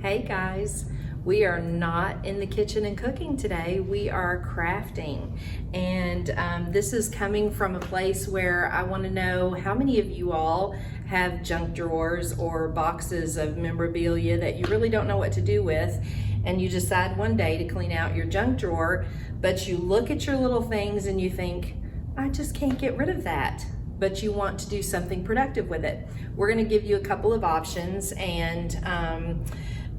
Hey guys, we are not in the kitchen and cooking today. We are crafting, and this is coming from a place where I want to know how many of you all have junk drawers or boxes of memorabilia that you really don't know what to do with, and you decide one day to clean out your junk drawer, but you look at your little things and you think, I just can't get rid of that, but you want to do something productive with it. We're going to give you a couple of options, and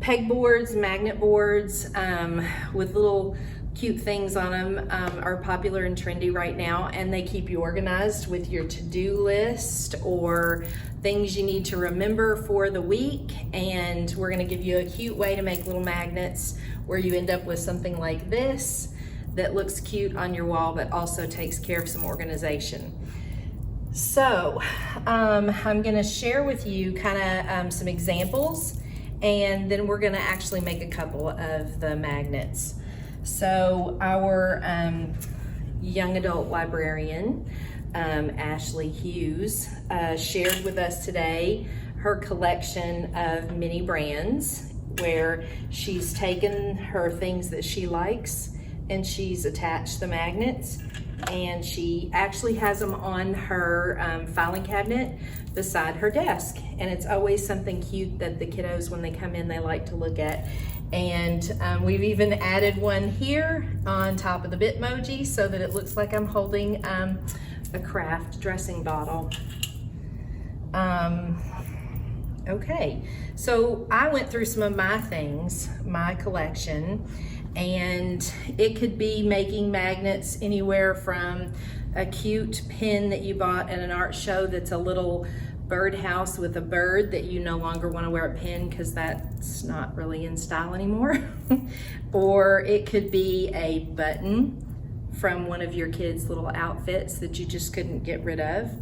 pegboards, magnet boards with little cute things on them are popular and trendy right now, and they keep you organized with your to-do list or things you need to remember for the week. And we're going to give you a cute way to make little magnets where you end up with something like this that looks cute on your wall but also takes care of some organization. So I'm going to share with you kind of some examples, and then we're gonna actually make a couple of the magnets. So our young adult librarian, Ashley Hughes, shared with us today her collection of mini brands, where she's taken her things that she likes and she's attached the magnets, and she actually has them on her filing cabinet beside her desk, and it's always something cute that the kiddos, when they come in, they like to look at. And we've even added one here on top of the Bitmoji so that it looks like I'm holding a craft dressing bottle. Okay, so I went through some of my things, my collection, and it could be making magnets anywhere from a cute pin that you bought at an art show that's a little birdhouse with a bird that you no longer want to wear a pin because that's not really in style anymore. Or it could be a button from one of your kids' little outfits that you just couldn't get rid of.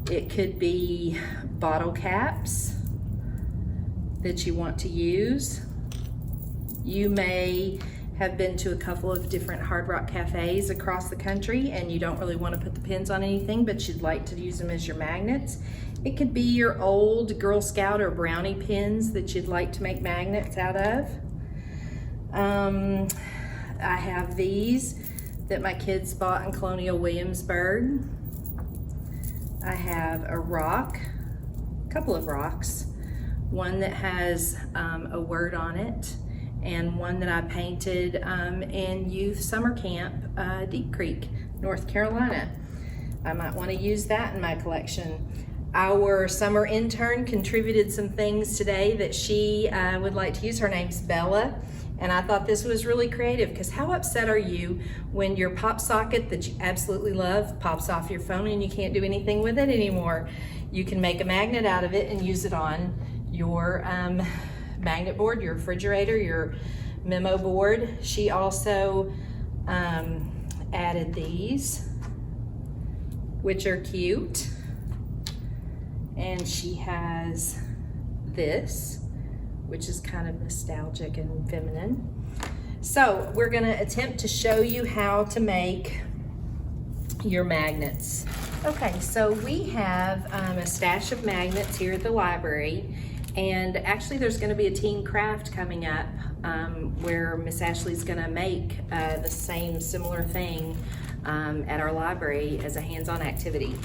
It could be bottle caps that you want to use. You may have been to a couple of different Hard Rock cafes across the country and you don't really want to put the pins on anything, but you'd like to use them as your magnets. It could be your old Girl Scout or Brownie pins that you'd like to make magnets out of. I have these that my kids bought in Colonial Williamsburg. I have a rock, a couple of rocks, one that has a word on it, and one that I painted in youth summer camp, Deep Creek, North Carolina. I might want to use that in my collection. Our summer intern contributed some things today that she would like to use. Her name's Bella, and I thought this was really creative, because how upset are you when your pop socket that you absolutely love pops off your phone and you can't do anything with it anymore? You can make a magnet out of it and use it on your magnet board, your refrigerator, your memo board. She also added these, which are cute. And she has this, which is kind of nostalgic and feminine. So we're gonna attempt to show you how to make your magnets. Okay, so we have a stash of magnets here at the library. And actually there's gonna be a teen craft coming up where Miss Ashley's gonna make the same similar thing at our library as a hands-on activity.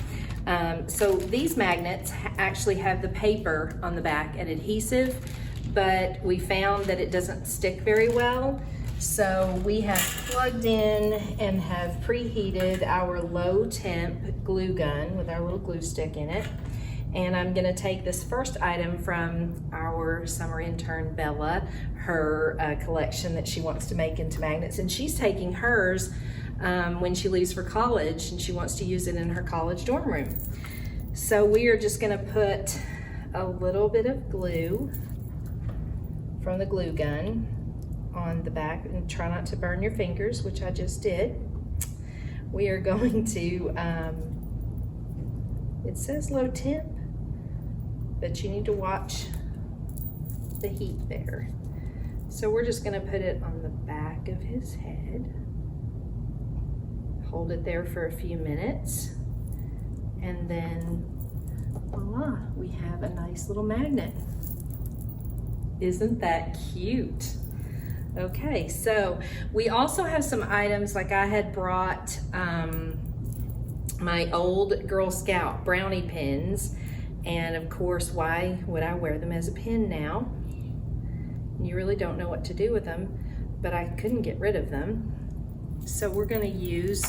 So these magnets actually have the paper on the back and adhesive, but we found that it doesn't stick very well. So we have plugged in and have preheated our low temp glue gun with our little glue stick in it. And I'm gonna take this first item from our summer intern, Bella, her collection that she wants to make into magnets. And she's taking hers when she leaves for college, and she wants to use it in her college dorm room. So we are just gonna put a little bit of glue from the glue gun on the back, and try not to burn your fingers, which I just did. We are going to, it says low temp, but you need to watch the heat there. So we're just gonna put it on the back of his head. Hold it there for a few minutes, and then voila, we have a nice little magnet. Isn't that cute? Okay, so we also have some items, like I had brought my old Girl Scout brownie pins, and of course, why would I wear them as a pin now? You really don't know what to do with them, but I couldn't get rid of them. So we're gonna use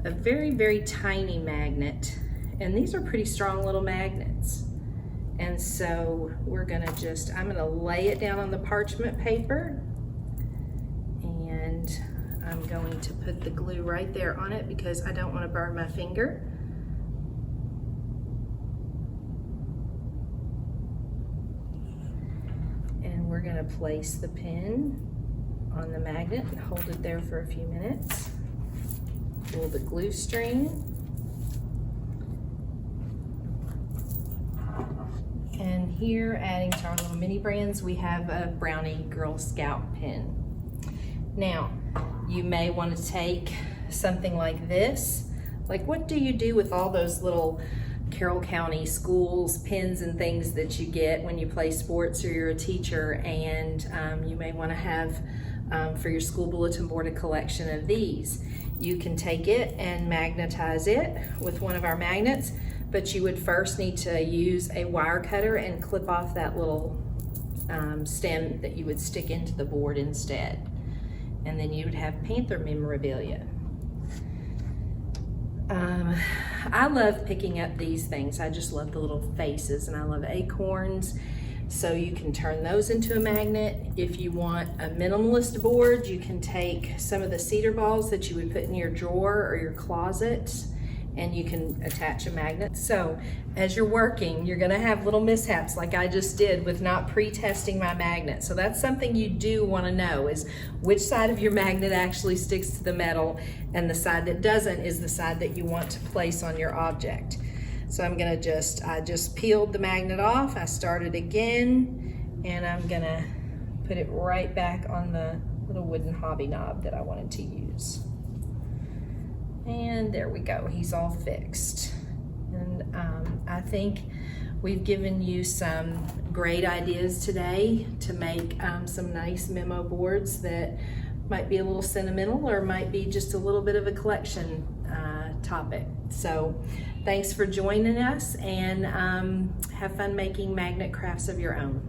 a very, very tiny magnet, and these are pretty strong little magnets. And so we're gonna I'm gonna lay it down on the parchment paper, and I'm going to put the glue right there on it because I don't want to burn my finger. And we're going to place the pin on the magnet and hold it there for a few minutes. Pull the glue string. And here, adding to our little mini brands, we have a Brownie Girl Scout pin. Now, you may want to take something like this. Like, what do you do with all those little Carroll County schools pins and things that you get when you play sports or you're a teacher? And you may want to have for your school bulletin board a collection of these. You can take it and magnetize it with one of our magnets, but you would first need to use a wire cutter and clip off that little stem that you would stick into the board instead. And then you would have Panther memorabilia. I love picking up these things. I just love the little faces, and I love acorns. So you can turn those into a magnet. If you want a minimalist board, you can take some of the cedar balls that you would put in your drawer or your closet, and you can attach a magnet. So as you're working, you're gonna have little mishaps like I just did with not pre-testing my magnet. So that's something you do wanna know, is which side of your magnet actually sticks to the metal, and the side that doesn't is the side that you want to place on your object. So I'm gonna I just peeled the magnet off, I started again, and I'm gonna put it right back on the little wooden hobby knob that I wanted to use. And there we go, he's all fixed. And I think we've given you some great ideas today to make some nice memo boards that might be a little sentimental or might be just a little bit of a collection topic. So thanks for joining us, and have fun making magnet crafts of your own.